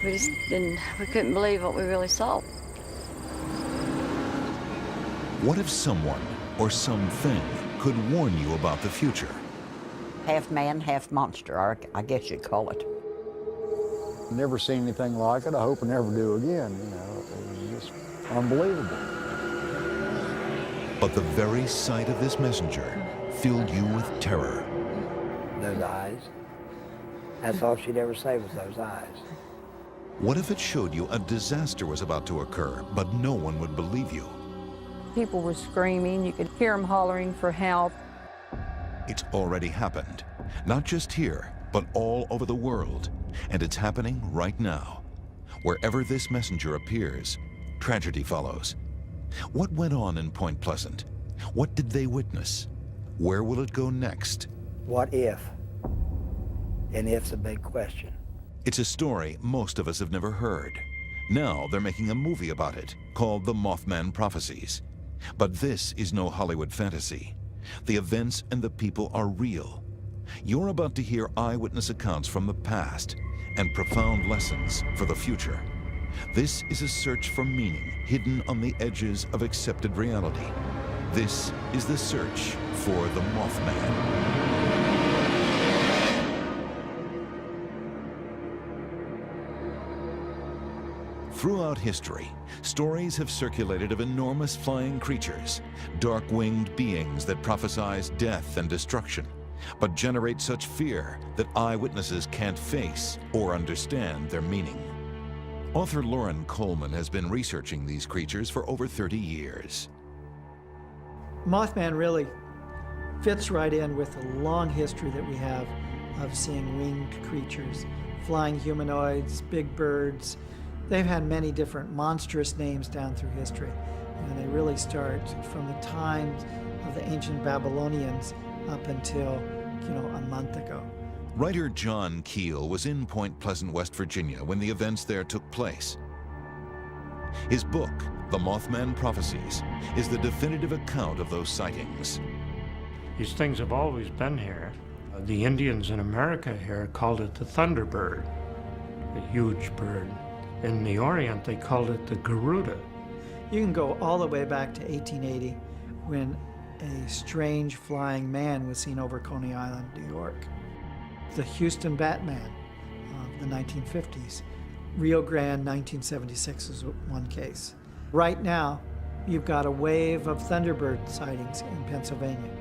We couldn't believe what we really saw. What if someone or something could warn you about the future? Half man, half monster, I guess you'd call it. Never seen anything like it. I hope I never do again, you know. It was just unbelievable. But the very sight of this messenger filled you with terror. Those eyes. That's all she'd ever say was those eyes. What if it showed you a disaster was about to occur, but no one would believe you? People were screaming. You could hear them hollering for help. It's already happened, not just here, but all over the world. And it's happening right now. Wherever this messenger appears, tragedy follows. What went on in Point Pleasant? What did they witness? Where will it go next? What if? And if's a big question. It's a story most of us have never heard. Now they're making a movie about it, called The Mothman Prophecies. But this is no Hollywood fantasy. The events and the people are real. You're about to hear eyewitness accounts from the past and profound lessons for the future. This is a search for meaning hidden on the edges of accepted reality. This is the search for the Mothman. Throughout history, stories have circulated of enormous flying creatures, dark-winged beings that prophesize death and destruction, but generate such fear that eyewitnesses can't face or understand their meaning. Author Lauren Coleman has been researching these creatures for over 30 years. Mothman really fits right in with the long history that we have of seeing winged creatures, flying humanoids, big birds. They've had many different monstrous names down through history, and they really start from the times of the ancient Babylonians up until, a month ago. Writer John Keel was in Point Pleasant, West Virginia when the events there took place. His book, The Mothman Prophecies, is the definitive account of those sightings. These things have always been here. The Indians in America here called it the Thunderbird, a huge bird. In the Orient, they called it the Garuda. You can go all the way back to 1880 when a strange flying man was seen over Coney Island, New York. The Houston Batman of the 1950s. Rio Grande, 1976 is one case. Right now, you've got a wave of Thunderbird sightings in Pennsylvania.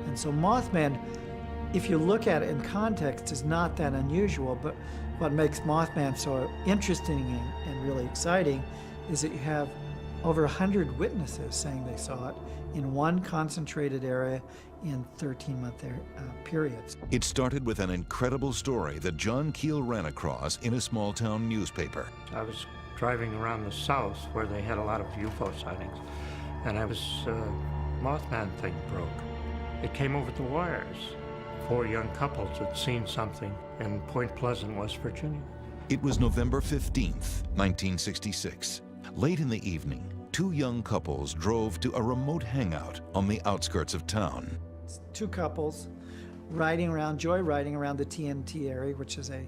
And so Mothman, if you look at it in context, is not that unusual, but what makes Mothman so interesting and really exciting is that you have over 100 witnesses saying they saw it in one concentrated area in 13-month periods. It started with an incredible story that John Keel ran across in a small-town newspaper. I was driving around the south where they had a lot of UFO sightings, and Mothman thing broke. It came over the wires. 4 young couples had seen something in Point Pleasant, West Virginia. It was November 15th, 1966. Late in the evening, 2 young couples drove to a remote hangout on the outskirts of town. 2 couples joyriding around the TNT area, which is a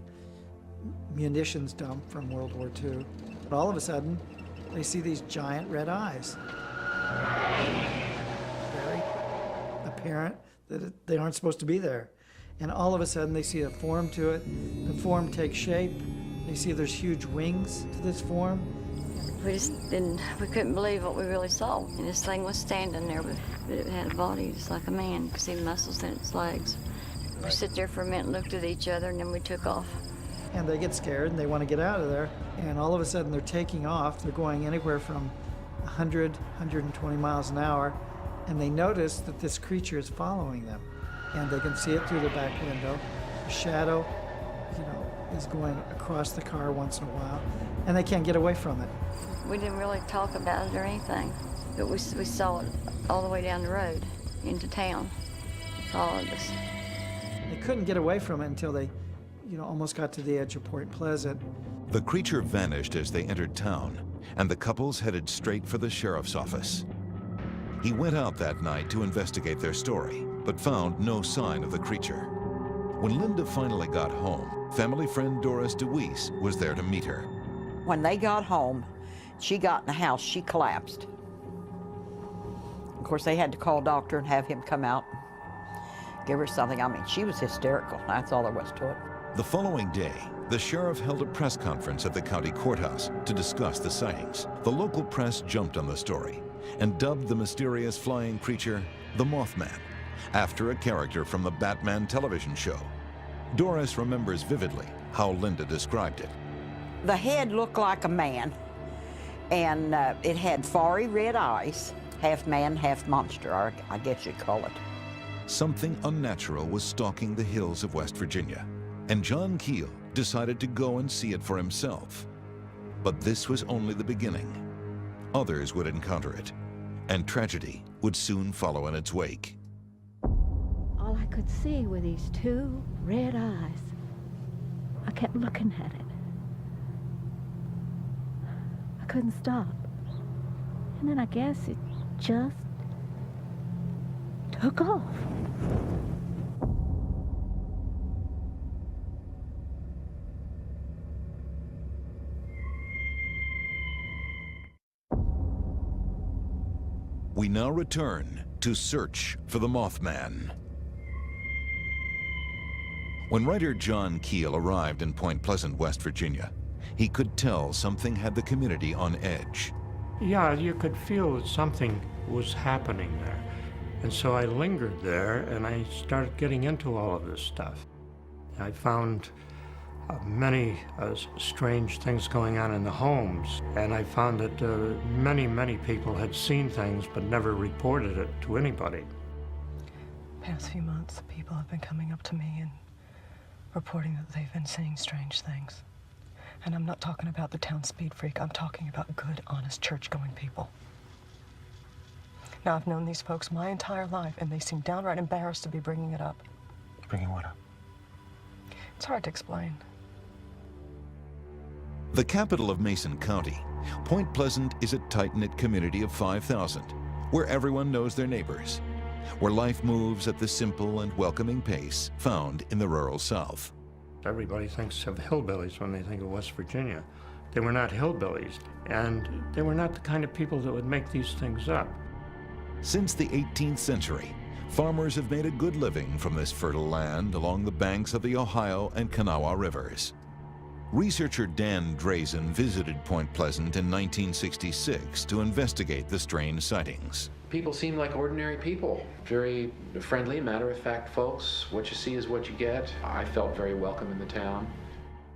munitions dump from World War II. But all of a sudden, they see these giant red eyes. Very apparent that they aren't supposed to be there. And all of a sudden, they see a form to it. The form takes shape. They see there's huge wings to this form. We couldn't believe what we really saw. And this thing was standing there, but it had a body just like a man. You could see muscles in its legs. We sit there for a minute and looked at each other, and then we took off. And they get scared, and they want to get out of there. And all of a sudden, they're taking off. They're going anywhere from 100, 120 miles an hour. And they notice that this creature is following them. And they can see it through the back window. The shadow, is going across the car once in a while. And they can't get away from it. We didn't really talk about it or anything, but we saw it all the way down the road into town. It followed us. They couldn't get away from it until they, almost got to the edge of Point Pleasant. The creature vanished as they entered town, and the couples headed straight for the sheriff's office. He went out that night to investigate their story, but found no sign of the creature. When Linda finally got home, family friend Doris DeWeese was there to meet her. When they got home, she got in the house, she collapsed. Of course, they had to call a doctor and have him come out, give her something. I mean, she was hysterical. That's all there was to it. The following day, the sheriff held a press conference at the county courthouse to discuss the sightings. The local press jumped on the story and dubbed the mysterious flying creature the Mothman, after a character from the Batman television show. Doris remembers vividly how Linda described it. The head looked like a man, and it had fiery red eyes, half man, half monster, or I guess you'd call it. Something unnatural was stalking the hills of West Virginia, and John Keel decided to go and see it for himself. But this was only the beginning. Others would encounter it, and tragedy would soon follow in its wake. All I could see were these two red eyes. I kept looking at it. I couldn't stop. And then I guess it just took off. We now return to search for the Mothman. When writer John Keel arrived in Point Pleasant, West Virginia, he could tell something had the community on edge. Yeah, you could feel that something was happening there. And so I lingered there and I started getting into all of this stuff. I found many strange things going on in the homes, and I found that many people had seen things but never reported it to anybody. Past few months, people have been coming up to me and reporting that they've been seeing strange things. And I'm not talking about the town speed freak, I'm talking about good, honest, church-going people. Now, I've known these folks my entire life, and they seem downright embarrassed to be bringing it up. Bringing what up? It's hard to explain. The capital of Mason County, Point Pleasant is a tight-knit community of 5,000, where everyone knows their neighbors, where life moves at the simple and welcoming pace found in the rural South. Everybody thinks of hillbillies when they think of West Virginia. They were not hillbillies, and they were not the kind of people that would make these things up. Since the 18th century, farmers have made a good living from this fertile land along the banks of the Ohio and Kanawha rivers. Researcher Dan Drazen visited Point Pleasant in 1966 to investigate the strange sightings. People seem like ordinary people, very friendly, matter-of-fact folks. What you see is what you get. I felt very welcome in the town.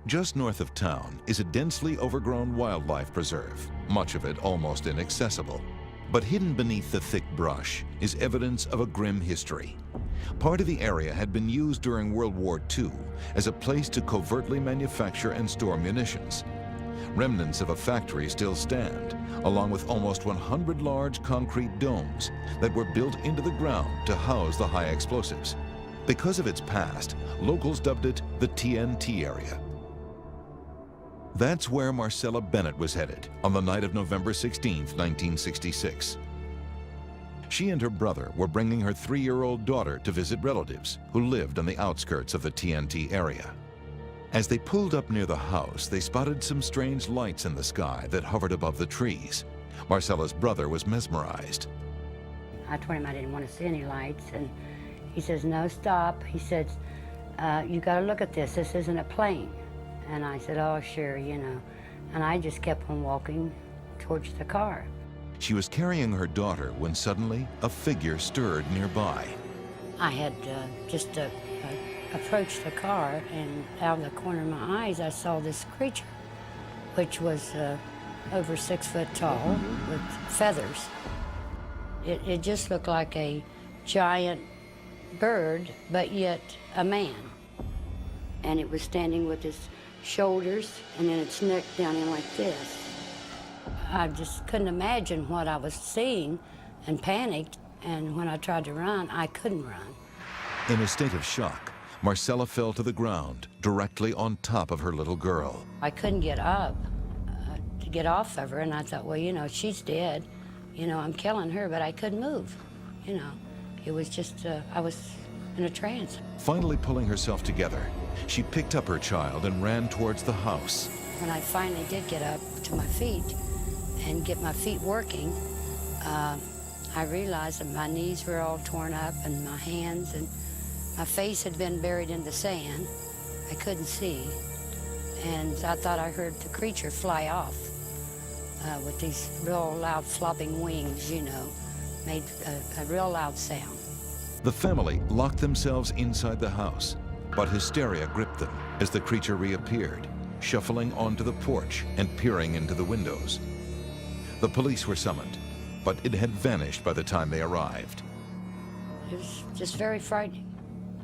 Just north of town is a densely overgrown wildlife preserve, much of it almost inaccessible. But hidden beneath the thick brush is evidence of a grim history. Part of the area had been used during World War II as a place to covertly manufacture and store munitions. Remnants of a factory still stand, along with almost 100 large concrete domes that were built into the ground to house the high explosives. Because of its past, locals dubbed it the TNT area. That's where Marcella Bennett was headed on the night of November 16, 1966. She and her brother were bringing her 3-year-old daughter to visit relatives who lived on the outskirts of the TNT area. As they pulled up near the house, they spotted some strange lights in the sky that hovered above the trees. Marcella's brother was mesmerized. I told him I didn't want to see any lights, and he says, no, stop. He said, you got to look at this. This isn't a plane. And I said, oh, sure, you know. And I just kept on walking towards the car. She was carrying her daughter when suddenly a figure stirred nearby. I had just approached the car, and out of the corner of my eyes, I saw this creature, which was over 6 foot tall with feathers. It just looked like a giant bird, but yet a man. And it was standing with its shoulders and then its neck down in like this. I just couldn't imagine what I was seeing and panicked, and when I tried to run, I couldn't run. In a state of shock, Marcella fell to the ground, directly on top of her little girl. I couldn't get up to get off of her, and I thought, well, you know, she's dead. You know, I'm killing her, but I couldn't move. You know, it was just, I was in a trance. Finally pulling herself together, She picked up her child and ran towards the house. When I finally did get up to my feet and get my feet working, I realized that my knees were all torn up and my hands and my face had been buried in the sand. I couldn't see. And I thought I heard the creature fly off with these real loud flopping wings, you know, made a real loud sound. The family locked themselves inside the house, but hysteria gripped them as the creature reappeared, shuffling onto the porch and peering into the windows. The police were summoned, but it had vanished by the time they arrived. It was just very frightening.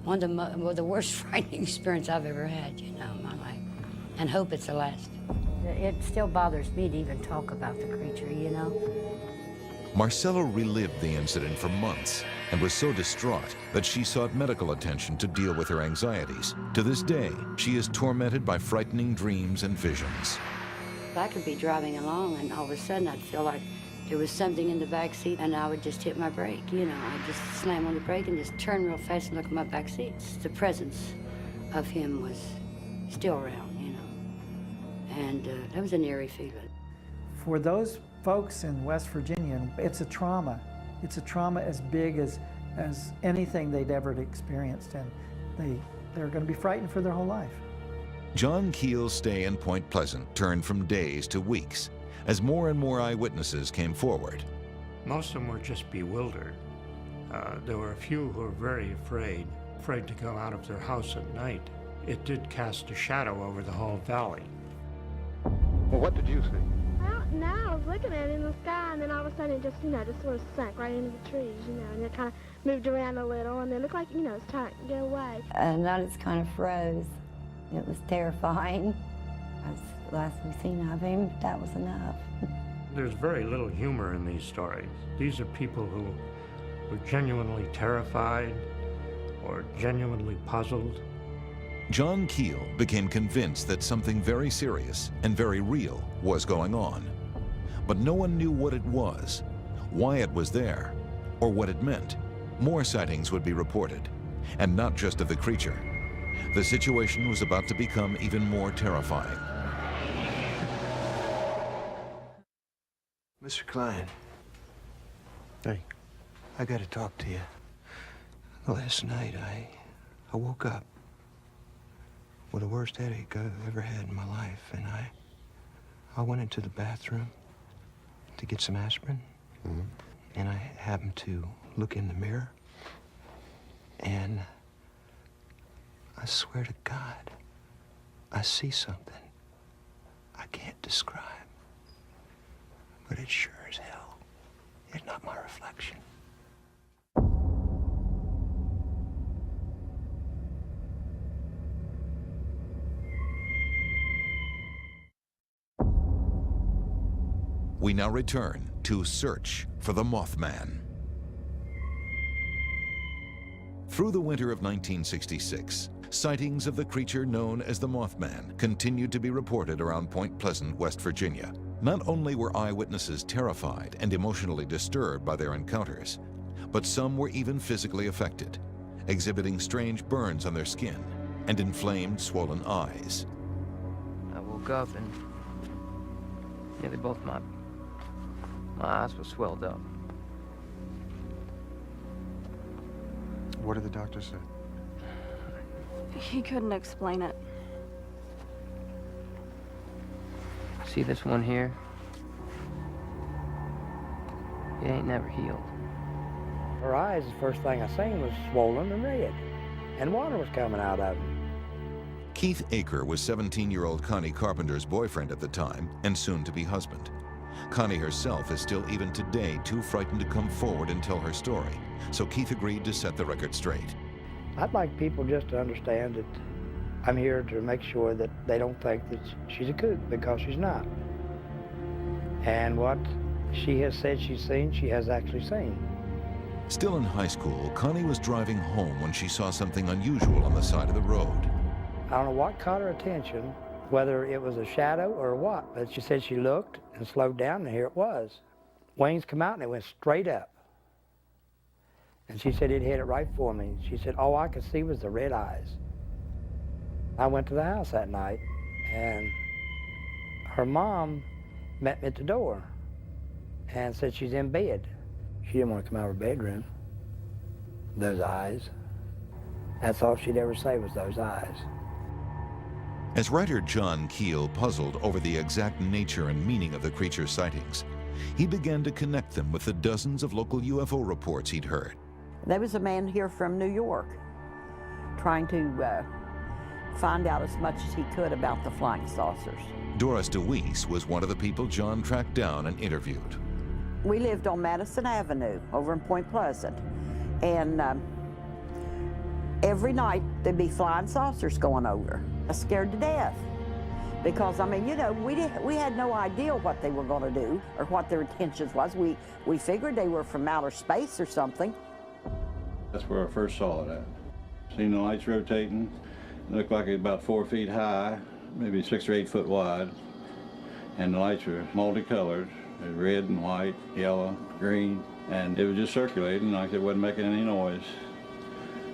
One of the worst frightening experience I've ever had, you know, in my life. And hope it's the last. It still bothers me to even talk about the creature, you know. Marcella relived the incident for months and was so distraught that she sought medical attention to deal with her anxieties. To this day, she is tormented by frightening dreams and visions. I could be driving along and all of a sudden I'd feel like there was something in the back seat and I would just hit my brake, you know. I'd just slam on the brake and just turn real fast and look at my back seat. The presence of him was still around, you know. And that was an eerie feeling. For those folks in West Virginia, it's a trauma. It's a trauma as big as anything they'd ever experienced, and they're going to be frightened for their whole life. John Keel's stay in Point Pleasant turned from days to weeks as more and more eyewitnesses came forward. Most of them were just bewildered. There were a few who were very afraid to go out of their house at night. It did cast a shadow over the whole valley. Well, what did you see? I was looking at it in the sky, and then all of a sudden it just, just sort of sank right into the trees, and it kind of moved around a little, and then it looked like, it's trying to get away. And I just kind of froze. It was terrifying. That's the last we've seen of him. That was enough. There's very little humor in these stories. These are people who were genuinely terrified or genuinely puzzled. John Keel became convinced that something very serious and very real was going on. But no one knew what it was, why it was there, or what it meant. More sightings would be reported, and not just of the creature. The situation was about to become even more terrifying. Mr. Klein. Hey. I gotta talk to you. Last night, I woke up with the worst headache I've ever had in my life, and I went into the bathroom to get some aspirin, and I happened to look in the mirror, and I swear to God, I see something I can't describe, but it sure as hell is not my reflection. We now return to search for the Mothman. Through the winter of 1966, sightings of the creature known as the Mothman continued to be reported around Point Pleasant, West Virginia. Not only were eyewitnesses terrified and emotionally disturbed by their encounters, but some were even physically affected, exhibiting strange burns on their skin and inflamed, swollen eyes. I woke up and nearly both my eyes were swelled up. What did the doctor say? He couldn't explain it. See this one here? It ain't never healed. Her eyes, the first thing I seen was swollen and red, and water was coming out of them. Keith Aker was 17-year-old Connie Carpenter's boyfriend at the time and soon-to-be husband. Connie herself is still even today too frightened to come forward and tell her story, so Keith agreed to set the record straight. I'd like people just to understand that I'm here to make sure that they don't think that she's a kook, because she's not. And what she has said she's seen, she has actually seen. Still in high school, Connie was driving home when she saw something unusual on the side of the road. I don't know what caught her attention, whether it was a shadow or what, but she said she looked and slowed down, and here it was. Wings come out and it went straight up. And she said it hit it right for me. She said all I could see was the red eyes. I went to the house that night, and her mom met me at the door and said she's in bed. She didn't want to come out of her bedroom. Those eyes. That's all she'd ever say was those eyes. As writer John Keel puzzled over the exact nature and meaning of the creature sightings, he began to connect them with the dozens of local UFO reports he'd heard. There was a man here from New York trying to find out as much as he could about the flying saucers. Doris DeWeese was one of the people John tracked down and interviewed. We lived on Madison Avenue over in Point Pleasant, and every night there'd be flying saucers going over. I was scared to death because, I mean, you know, we had no idea what they were going to do or what their intentions was. We figured they were from outer space or something. That's where I first saw it at. Seen the lights rotating. It looked like it was about 4 feet high, maybe 6 or 8 foot wide. And the lights were multicolored, red and white, yellow, green. And it was just circulating like it wasn't making any noise.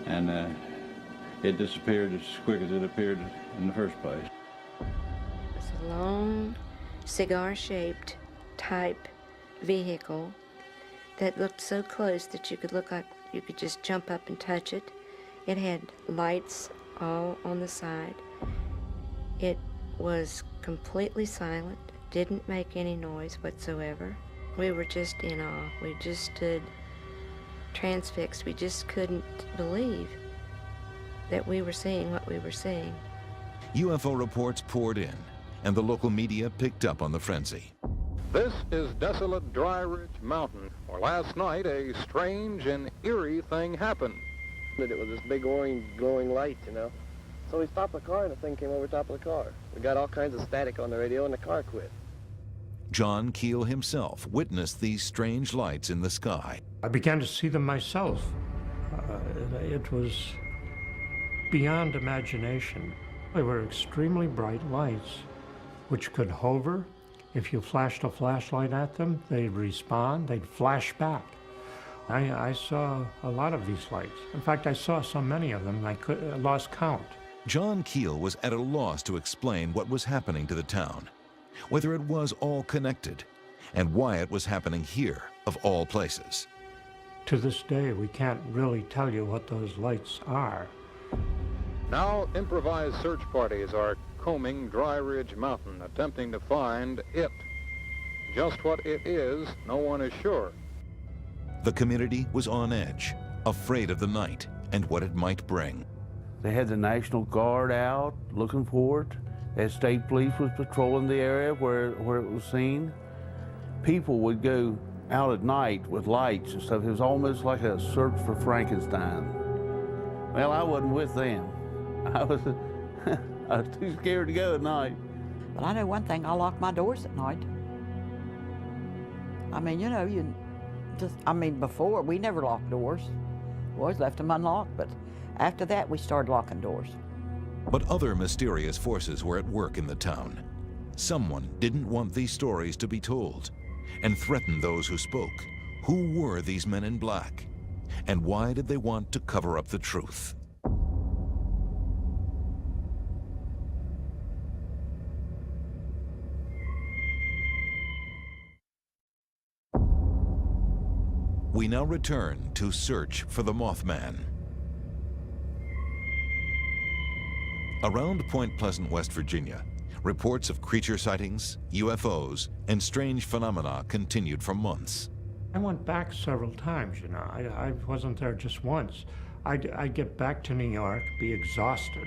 And it disappeared as quick as it appeared in the first place. It's a long, cigar-shaped type vehicle that looked so close that you could look like you could just jump up and touch it. It had lights all on the side. It was completely silent, didn't make any noise whatsoever. We were just in awe. We just stood transfixed. We just couldn't believe that we were seeing what we were seeing. UFO reports poured in, and the local media picked up on the frenzy. This is desolate Dry Ridge Mountain, where last night a strange and eerie thing happened. It was this big orange glowing light, you know. So we stopped the car and the thing came over top of the car. We got all kinds of static on the radio and the car quit. John Keel himself witnessed these strange lights in the sky. I began to see them myself. It was beyond imagination. They were extremely bright lights, which could hover. If you flashed a flashlight at them, they'd respond, they'd flash back. I saw a lot of these lights. In fact, I saw so many of them, I lost count. John Keel was at a loss to explain what was happening to the town, whether it was all connected, and why it was happening here, of all places. To this day, we can't really tell you what those lights are. Now, improvised search parties are combing Dry Ridge Mountain, attempting to find it. Just what it is, no one is sure. The community was on edge, afraid of the night and what it might bring. They had the National Guard out looking for it. The state police was patrolling the area where it was seen. People would go out at night with lights and stuff. It was almost like a search for Frankenstein. Well, I wasn't with them. I was too scared to go at night. But I know one thing, I lock my doors at night. I mean, you know, before, we never locked doors. We always left them unlocked, but after that, we started locking doors. But other mysterious forces were at work in the town. Someone didn't want these stories to be told and threatened those who spoke. Who were these men in black? And why did they want to cover up the truth? We now return to search for the Mothman. Around Point Pleasant, West Virginia, reports of creature sightings, UFOs, and strange phenomena continued for months. I went back several times, you know. I wasn't there just once. I'd get back to New York, be exhausted,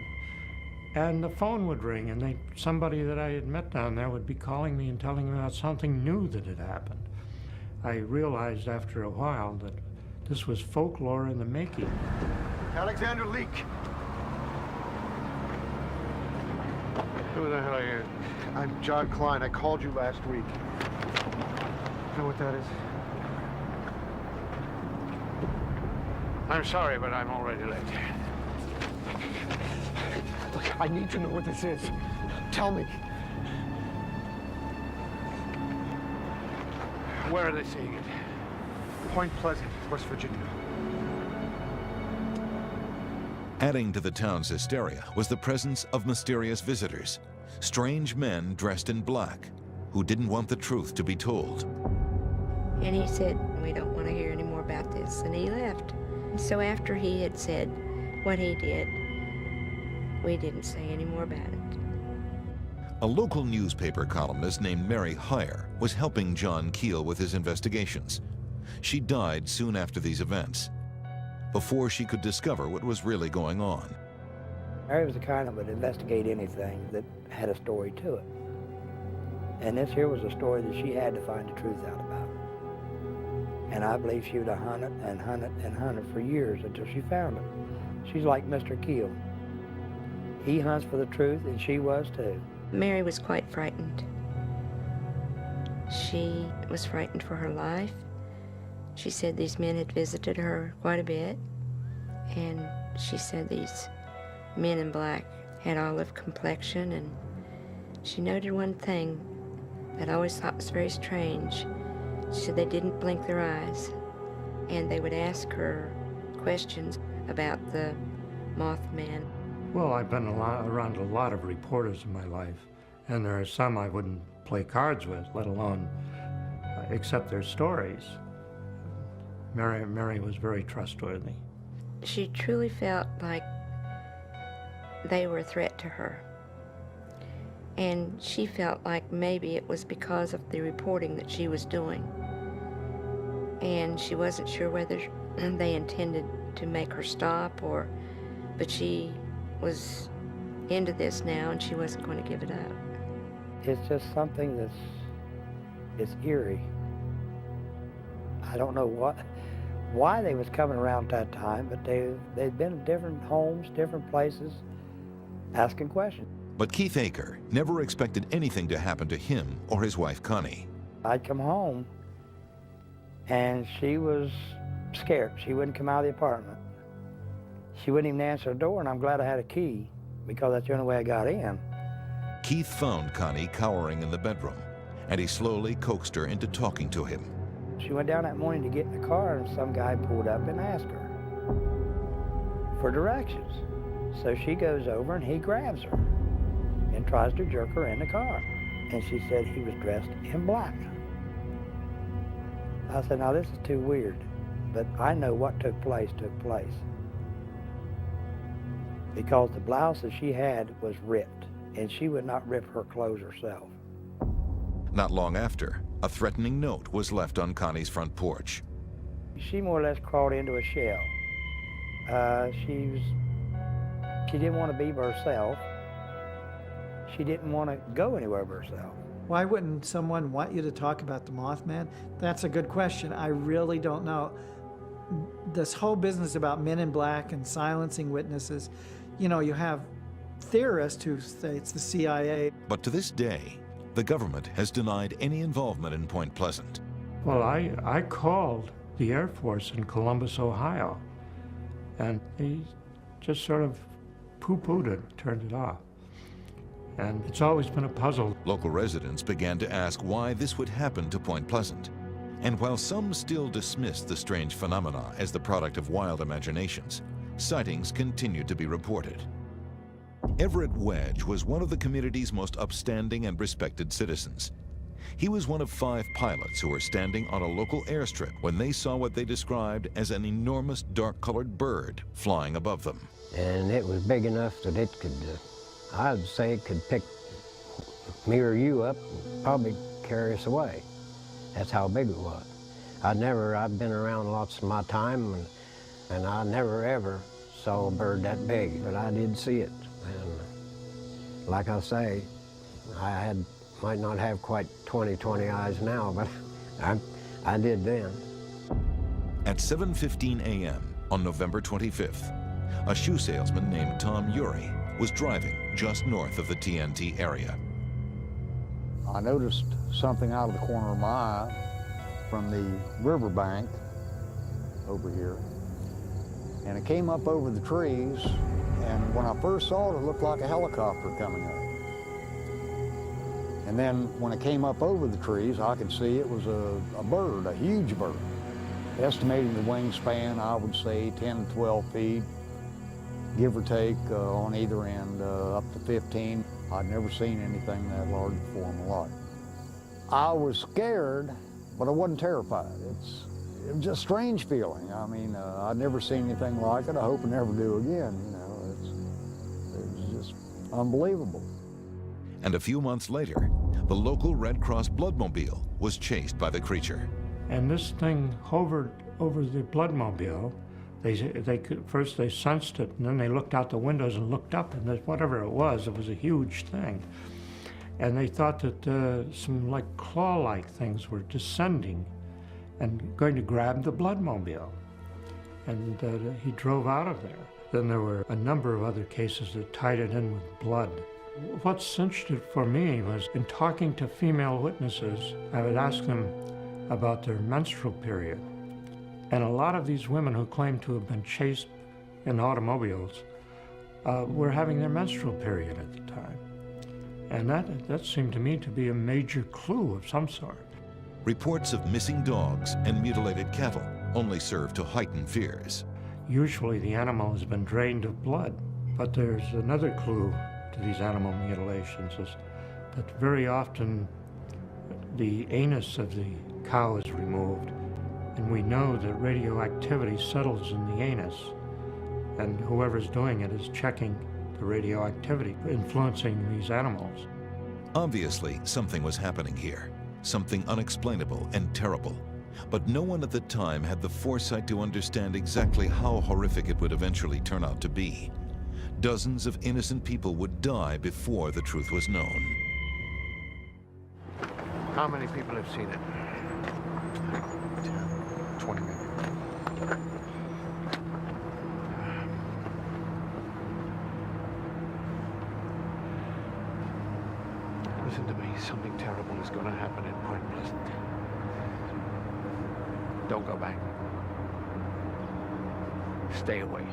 and the phone would ring, and somebody that I had met down there would be calling me and telling me about something new that had happened. I realized after a while that this was folklore in the making. Alexander Leak. Who the hell are you? I'm John Klein. I called you last week. You know what that is? I'm sorry, but I'm already late. Look, I need to know what this is. Tell me. Where are they seeing it? Point Pleasant, West Virginia. Adding to the town's hysteria was the presence of mysterious visitors, strange men dressed in black, who didn't want the truth to be told. And he said, "We don't want to hear any more about this," and he left. So after he had said what he did, we didn't say any more about it. A local newspaper columnist named Mary Heyer was helping John Keel with his investigations. She died soon after these events, before she could discover what was really going on. Mary was the kind that would investigate anything that had a story to it. And this here was a story that she had to find the truth out about. And I believe she would have hunted and hunted and hunted for years until she found it. She's like Mr. Keel. He hunts for the truth, and she was too. Mary was quite frightened. She was frightened for her life. She said these men had visited her quite a bit, and she said these men in black had olive complexion, and she noted one thing that I always thought was very strange. She said they didn't blink their eyes, and they would ask her questions about the Mothman. Well, I've been around a lot of reporters in my life, and there are some I wouldn't play cards with, let alone accept their stories. Mary was very trustworthy. She truly felt like they were a threat to her. And she felt like maybe it was because of the reporting that she was doing. And she wasn't sure whether they intended to make her stop but she was into this now and she wasn't going to give it up. It's just something it's eerie. I don't know why they was coming around at that time, but they'd been in different homes, different places, asking questions. But Keith Aker never expected anything to happen to him or his wife, Connie. I'd come home, and she was scared. She wouldn't come out of the apartment. She wouldn't even answer the door, and I'm glad I had a key, because that's the only way I got in. Keith found Connie cowering in the bedroom, and he slowly coaxed her into talking to him. She went down that morning to get in the car, and some guy pulled up and asked her for directions. So she goes over, and he grabs her and tries to jerk her in the car. And she said he was dressed in black. I said, now this is too weird, but I know what took place. Because the blouse that she had was ripped, and she would not rip her clothes herself. Not long after, a threatening note was left on Connie's front porch. She more or less crawled into a shell. She didn't want to be by herself. She didn't want to go anywhere by herself. Why wouldn't someone want you to talk about the Mothman? That's a good question. I really don't know. This whole business about men in black and silencing witnesses, you have theorists who say it's the CIA. But to this day, the government has denied any involvement in Point Pleasant. Well, I called the Air Force in Columbus, Ohio, and they just sort of poo-pooed it, turned it off. And it's always been a puzzle. Local residents began to ask why this would happen to Point Pleasant. And while some still dismissed the strange phenomena as the product of wild imaginations, sightings continued to be reported. Everett Wedge was one of the community's most upstanding and respected citizens. He was one of 5 pilots who were standing on a local airstrip when they saw what they described as an enormous dark-colored bird flying above them. And it was big enough that it could, I'd say it could pick me or you up and probably carry us away. That's how big it was. I've been around lots of my time, and I never ever saw a bird that big, but I did see it. And like I say, might not have quite 20 eyes now, but I did then. At 7:15 a.m. on November 25th, a shoe salesman named Tom Urey was driving just north of the TNT area. I noticed something out of the corner of my eye from the riverbank over here, and it came up over the trees, and when I first saw it, it looked like a helicopter coming up. And then when it came up over the trees, I could see it was a bird, a huge bird. Estimating the wingspan, I would say 10 to 12 feet, give or take on either end, up to 15. I'd never seen anything that large before in my life. I was scared, but I wasn't terrified. It was just a strange feeling. I mean, I'd never seen anything like it. I hope I never do again, you know. It was just unbelievable. And a few months later, the local Red Cross bloodmobile was chased by the creature. And this thing hovered over the bloodmobile. First they sensed it, and then they looked out the windows and looked up, and whatever it was a huge thing. And they thought that some like claw-like things were descending and going to grab the bloodmobile. And he drove out of there. Then there were a number of other cases that tied it in with blood. What cinched it for me was, in talking to female witnesses, I would ask them about their menstrual period. And a lot of these women who claimed to have been chased in automobiles were having their menstrual period at the time. And that seemed to me to be a major clue of some sort. Reports of missing dogs and mutilated cattle only serve to heighten fears. Usually the animal has been drained of blood, but there's another clue to these animal mutilations, is that very often the anus of the cow is removed, and we know that radioactivity settles in the anus, and whoever's doing it is checking the radioactivity influencing these animals. Obviously, something was happening here, something unexplainable and terrible. But no one at the time had the foresight to understand exactly how horrific it would eventually turn out to be. Dozens of innocent people would die before the truth was known. How many people have seen it? 20 maybe. Listen to me, something terrible is going to happen in Point Pleasant. Don't go back. Stay away.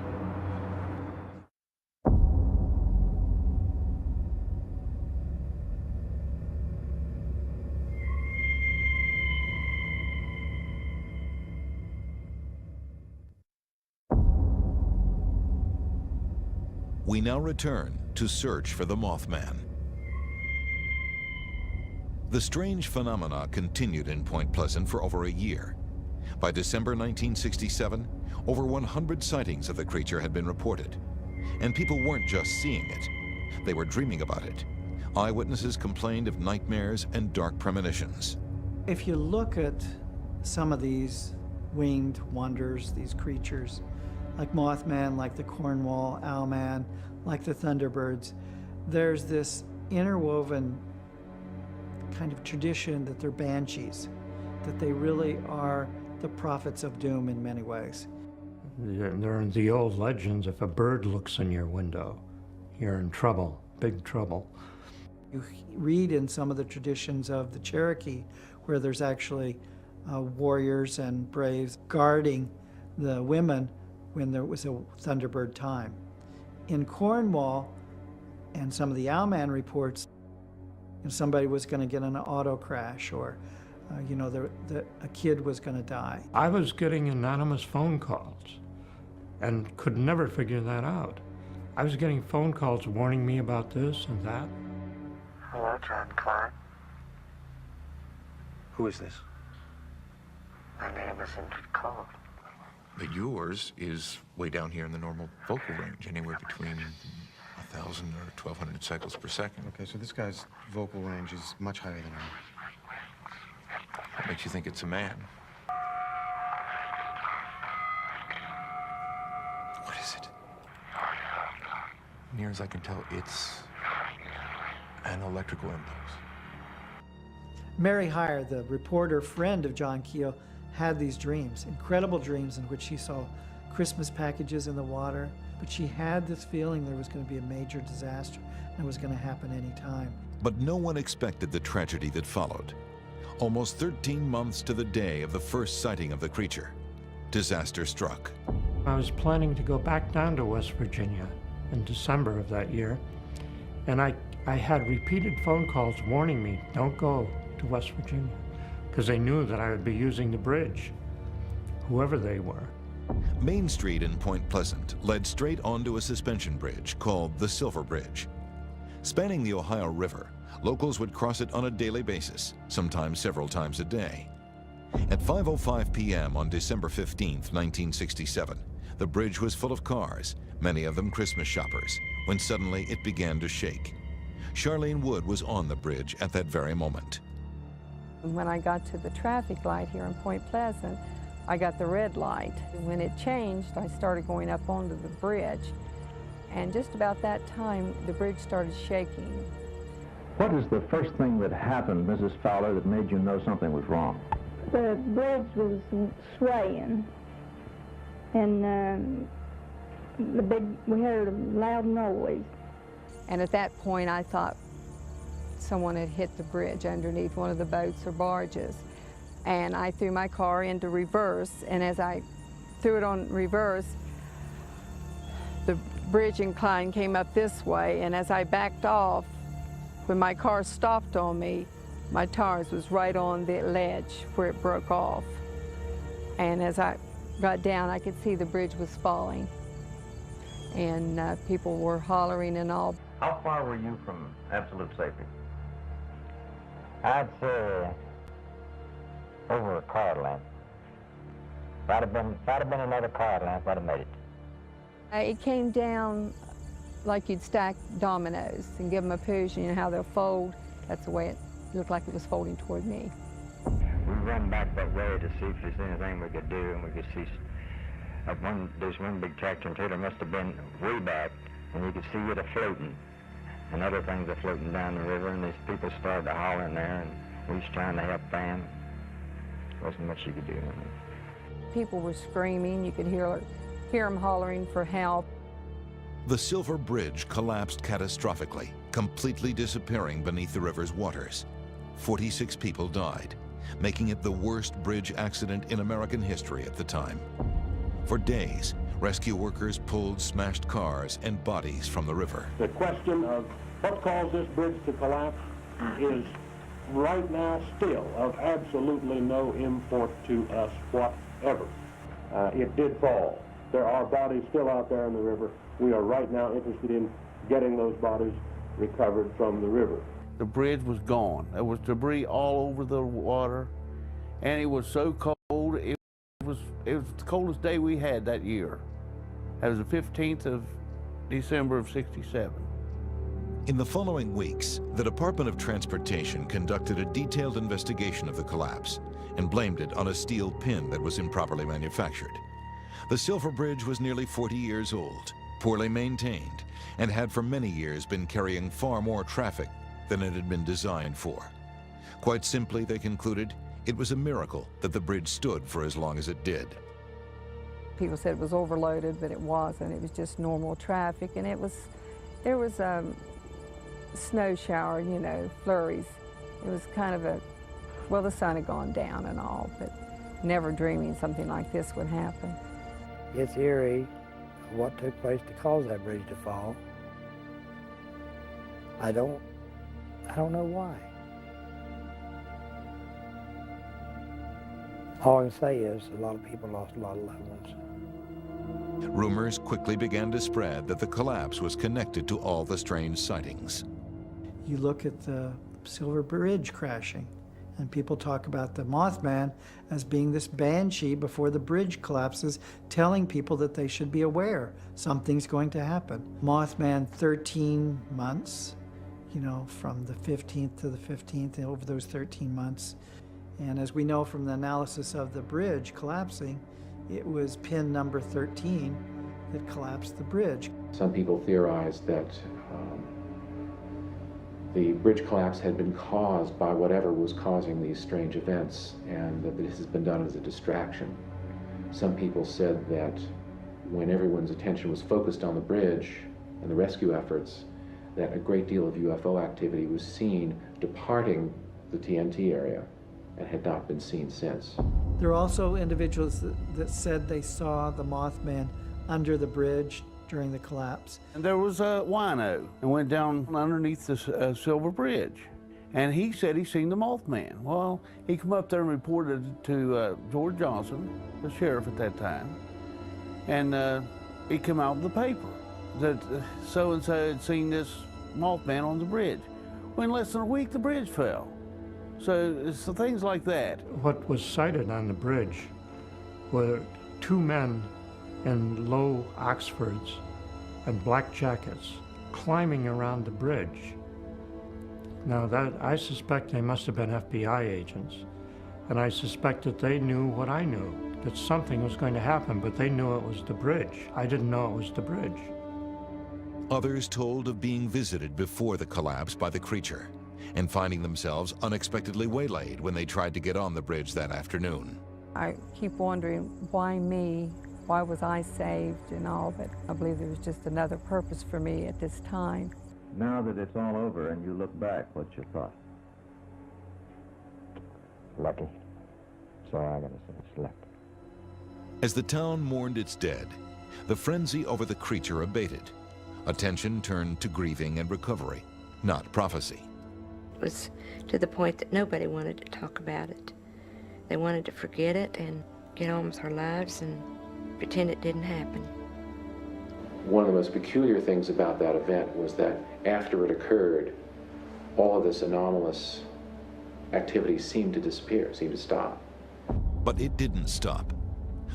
We now return to search for the Mothman. The strange phenomena continued in Point Pleasant for over a year. By December 1967, over 100 sightings of the creature had been reported. And people weren't just seeing it, they were dreaming about it. Eyewitnesses complained of nightmares and dark premonitions. If you look at some of these winged wonders, these creatures, like Mothman, like the Cornwall Owlman, like the Thunderbirds, there's this interwoven kind of tradition that they're banshees, that they really are the prophets of doom in many ways. There are the old legends, if a bird looks in your window, you're in trouble, big trouble. You read in some of the traditions of the Cherokee where there's actually warriors and braves guarding the women when there was a Thunderbird time. In Cornwall and some of the Owlman reports, somebody was going to get in an auto crash, or a kid was going to die. I was getting anonymous phone calls and could never figure that out. I was getting phone calls warning me about this and that. Hello, John Klein. Who is this? My name is Ingrid Cole. But yours is way down here in the normal vocal range, anywhere between 1,000 or 1,200 cycles per second. Okay, so this guy's vocal range is much higher than ours. What makes you think it's a man? What is it? Near as I can tell, it's an electrical impulse. Mary Heyer, the reporter friend of John Keel, had these dreams, incredible dreams in which she saw Christmas packages in the water, but she had this feeling there was going to be a major disaster and it was going to happen any time. But no one expected the tragedy that followed. Almost 13 months to the day of the first sighting of the creature, disaster struck. I was planning to go back down to West Virginia in December of that year, and I had repeated phone calls warning me, don't go to West Virginia, because they knew that I would be using the bridge, whoever they were. Main Street in Point Pleasant led straight onto a suspension bridge called the Silver Bridge. Spanning the Ohio River, locals would cross it on a daily basis, sometimes several times a day. At 5:05 p.m. on December 15, 1967, the bridge was full of cars, many of them Christmas shoppers, when suddenly it began to shake. Charlene Wood was on the bridge at that very moment. When I got to the traffic light here in Point Pleasant, I got the red light. When it changed, I started going up onto the bridge. And just about that time, the bridge started shaking. What is the first thing that happened, Mrs. Fowler, that made you know something was wrong? The bridge was swaying, and we heard a loud noise. And at that point, I thought someone had hit the bridge underneath one of the boats or barges. And I threw my car into reverse, and as I threw it on reverse, the bridge incline came up this way, and as I backed off, when my car stopped on me, my tires was right on the ledge where it broke off. And as I got down, I could see the bridge was falling. And people were hollering and all. How far were you from absolute safety? I'd say over a car length. If I'd have been another car length, I'd have made it. It came down like you'd stack dominoes and give them a push, and you know how they'll fold. That's the way it looked like it was folding toward me. We ran back that way to see if there's anything we could do, and we could see there's one big tractor and trailer must have been way back, and you could see it floating, and other things are floating down the river, and these people started to holler in there, and we was trying to help them. There wasn't much you could do. People were screaming. You could hear them hollering for help. The Silver Bridge collapsed catastrophically, completely disappearing beneath the river's waters. 46 people died, making it the worst bridge accident in American history at the time. For days, rescue workers pulled smashed cars and bodies from the river. The question of what caused this bridge to collapse is right now still of absolutely no import to us whatever. It did fall. There are bodies still out there in the river. We are right now interested in getting those bodies recovered from the river. The bridge was gone. There was debris all over the water, and it was so cold. It was the coldest day we had that year. That was the 15th of December of '67. In the following weeks, the Department of Transportation conducted a detailed investigation of the collapse and blamed it on a steel pin that was improperly manufactured. The Silver Bridge was nearly 40 years old, poorly maintained, and had for many years been carrying far more traffic than it had been designed for. Quite simply, they concluded, it was a miracle that the bridge stood for as long as it did. People said it was overloaded, but it wasn't. It was just normal traffic, and there was a snow shower, you know, flurries. It was kind of well, the sun had gone down and all, but never dreaming something like this would happen. It's eerie what took place to cause that bridge to fall. I don't know why. All I can say is a lot of people lost a lot of loved ones. Rumors quickly began to spread that the collapse was connected to all the strange sightings. You look at the Silver Bridge crashing, and people talk about the Mothman as being this banshee before the bridge collapses, telling people that they should be aware something's going to happen. Mothman, 13 months, you know, from the 15th to the 15th, over those 13 months. And as we know from the analysis of the bridge collapsing, it was pin number 13 that collapsed the bridge. Some people theorize that the bridge collapse had been caused by whatever was causing these strange events, and that this has been done as a distraction. Some people said that when everyone's attention was focused on the bridge and the rescue efforts, that a great deal of UFO activity was seen departing the TNT area and had not been seen since. There are also individuals that said they saw the Mothman under the bridge during the collapse. And there was a wino and went down underneath the Silver Bridge. And he said he seen the Mothman. Well, he come up there and reported to George Johnson, the sheriff at that time. And it came out in the paper that so-and-so had seen this Mothman on the bridge. Well, in less than a week, the bridge fell. So things like that. What was sighted on the bridge were two men in low Oxfords and black jackets climbing around the bridge. Now that, I suspect they must have been FBI agents, and I suspect that they knew what I knew, that something was going to happen, but they knew it was the bridge. I didn't know it was the bridge. Others told of being visited before the collapse by the creature and finding themselves unexpectedly waylaid when they tried to get on the bridge that afternoon. I keep wondering, why me? Why was I saved and all, but I believe there was just another purpose for me at this time. Now that it's all over and you look back, what's your thought? Lucky. That's all I gotta say, it's lucky. As the town mourned its dead, the frenzy over the creature abated. Attention turned to grieving and recovery, not prophecy. It was to the point that nobody wanted to talk about it. They wanted to forget it and get on with their lives and pretend it didn't happen. One of the most peculiar things about that event was that after it occurred, all of this anomalous activity seemed to disappear, seemed to stop. But it didn't stop.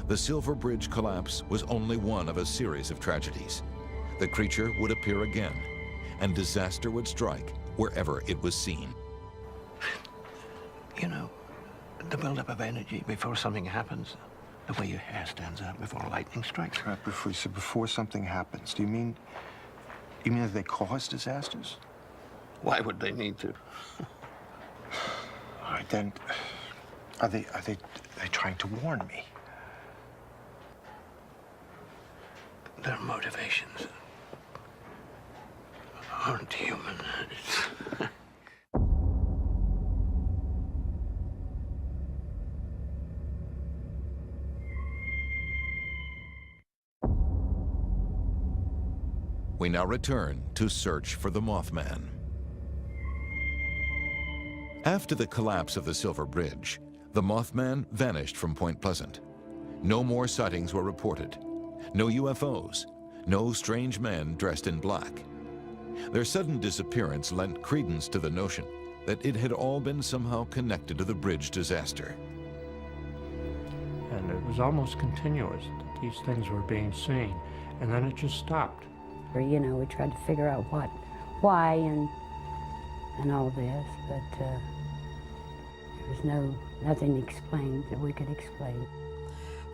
The Silver Bridge collapse was only one of a series of tragedies. The creature would appear again, and disaster would strike wherever it was seen. You know, the buildup of energy before something happens, the way your hair stands up before lightning strikes. Before something happens, do you mean that they cause disasters? Why would they need to? All right, then, are they trying to warn me? Their motivations aren't human. We now return to search for the Mothman. After the collapse of the Silver Bridge, the Mothman vanished from Point Pleasant. No more sightings were reported. No UFOs, no strange men dressed in black. Their sudden disappearance lent credence to the notion that it had all been somehow connected to the bridge disaster. And it was almost continuous that these things were being seen, and then it just stopped. You know, we tried to figure out why and all this, but there was nothing explained that we could explain.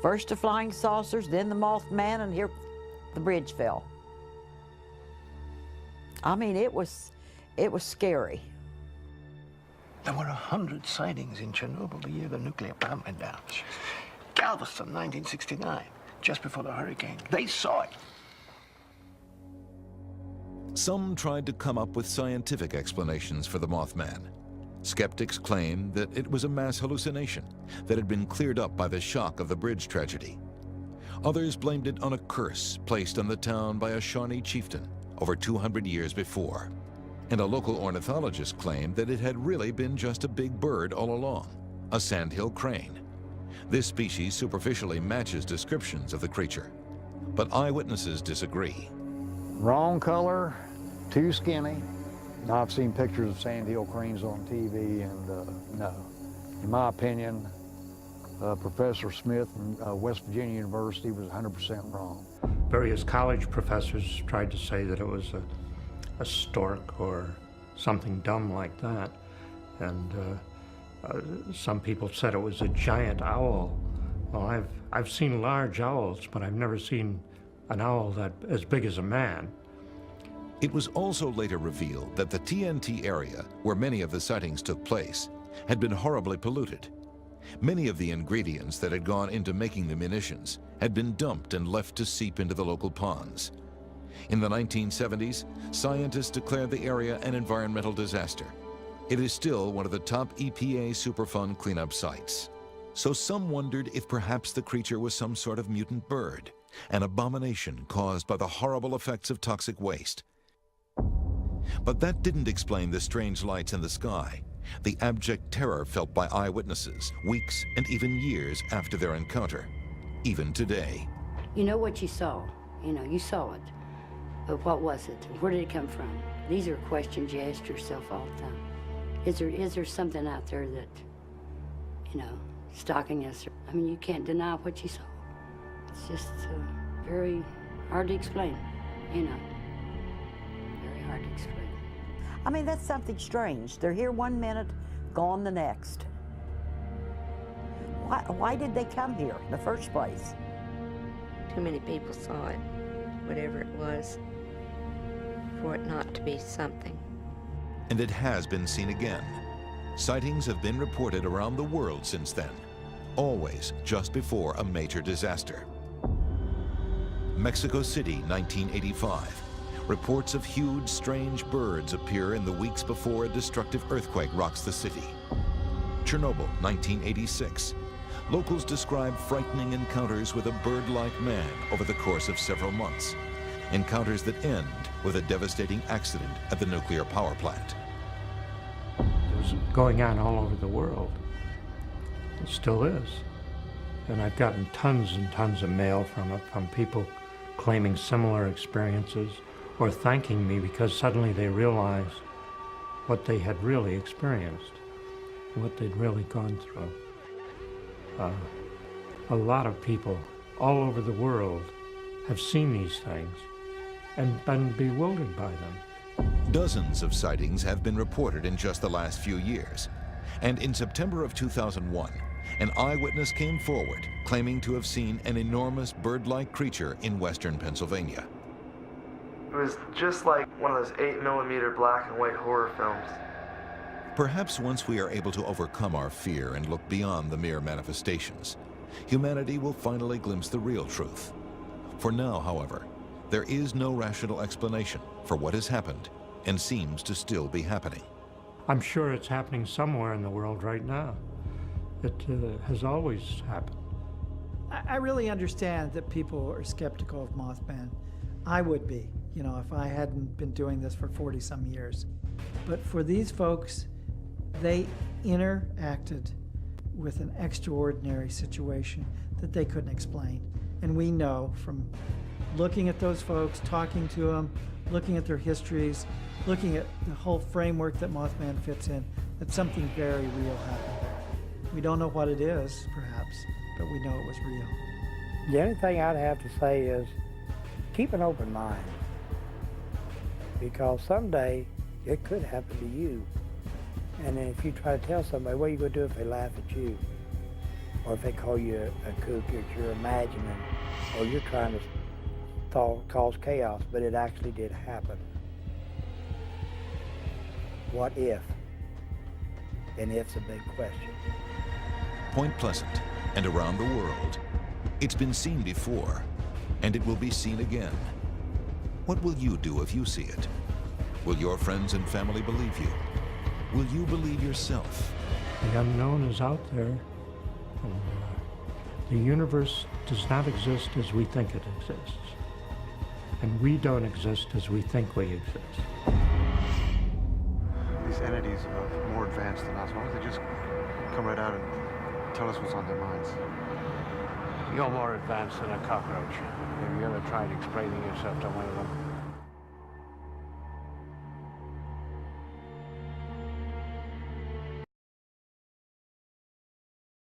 First the flying saucers, then the Mothman, and here the bridge fell. I mean, it was scary. There were 100 sightings in Chernobyl the year the nuclear bomb went down. Galveston, 1969, just before the hurricane. They saw it. Some tried to come up with scientific explanations for the Mothman. Skeptics claimed that it was a mass hallucination that had been cleared up by the shock of the bridge tragedy. Others blamed it on a curse placed on the town by a Shawnee chieftain over 200 years before. And a local ornithologist claimed that it had really been just a big bird all along, a sandhill crane. This species superficially matches descriptions of the creature, but eyewitnesses disagree. Wrong color, too skinny. I've seen pictures of sandhill cranes on TV, and no. In my opinion, Professor Smith from West Virginia University was 100% wrong. Various college professors tried to say that it was a stork or something dumb like that, and some people said it was a giant owl. Well, I've seen large owls, but I've never seen an owl that as big as a man. It was also later revealed that the TNT area, where many of the sightings took place, had been horribly polluted. Many of the ingredients that had gone into making the munitions had been dumped and left to seep into the local ponds. In the 1970s, scientists declared the area an environmental disaster. It is still one of the top EPA Superfund cleanup sites. So some wondered if perhaps the creature was some sort of mutant bird, an abomination caused by the horrible effects of toxic waste. But that didn't explain the strange lights in the sky, the abject terror felt by eyewitnesses weeks and even years after their encounter, even today. You know what you saw. You know, you saw it. But what was it? Where did it come from? These are questions you ask yourself all the time. Is there something out there that, you know, stalking us? I mean, you can't deny what you saw. It's just very hard to explain, you know. Very hard to explain. I mean, that's something strange. They're here one minute, gone the next. Why did they come here in the first place? Too many people saw it, whatever it was, for it not to be something. And it has been seen again. Sightings have been reported around the world since then, always just before a major disaster. Mexico City, 1985. Reports of huge, strange birds appear in the weeks before a destructive earthquake rocks the city. Chernobyl, 1986. Locals describe frightening encounters with a bird-like man over the course of several months. Encounters that end with a devastating accident at the nuclear power plant. It was going on all over the world. It still is. And I've gotten tons and tons of mail from it, from people claiming similar experiences or thanking me because suddenly they realized what they had really experienced, what they'd really gone through. A lot of people all over the world have seen these things and been bewildered by them. Dozens of sightings have been reported in just the last few years. And in September of 2001, an eyewitness came forward claiming to have seen an enormous bird-like creature in western Pennsylvania. It was just like one of those 8mm black and white horror films. Perhaps once we are able to overcome our fear and look beyond the mere manifestations, humanity will finally glimpse the real truth. For now, however, there is no rational explanation for what has happened and seems to still be happening. I'm sure it's happening somewhere in the world right now. It has always happened. I really understand that people are skeptical of Mothman. I would be, you know, if I hadn't been doing this for 40-some years. But for these folks, they interacted with an extraordinary situation that they couldn't explain. And we know from looking at those folks, talking to them, looking at their histories, looking at the whole framework that Mothman fits in, that something very real happened there. We don't know what it is, perhaps, but we know it was real. The only thing I'd have to say is keep an open mind, because someday it could happen to you. And then if you try to tell somebody, what are you going to do if they laugh at you? Or if they call you a kook, that you're imagining, or you're trying to cause chaos, but it actually did happen. What if? And if's a big question. Point Pleasant and around the world, it's been seen before, and it will be seen again. What will you do if you see it? Will your friends and family believe you? Will you believe yourself? The unknown is out there. And, the universe does not exist as we think it exists. And we don't exist as we think we exist. These entities are more advanced than us. Why don't they just come right out and tell us what's on their minds? You're more advanced than a cockroach. Have you ever tried explaining yourself to one of them?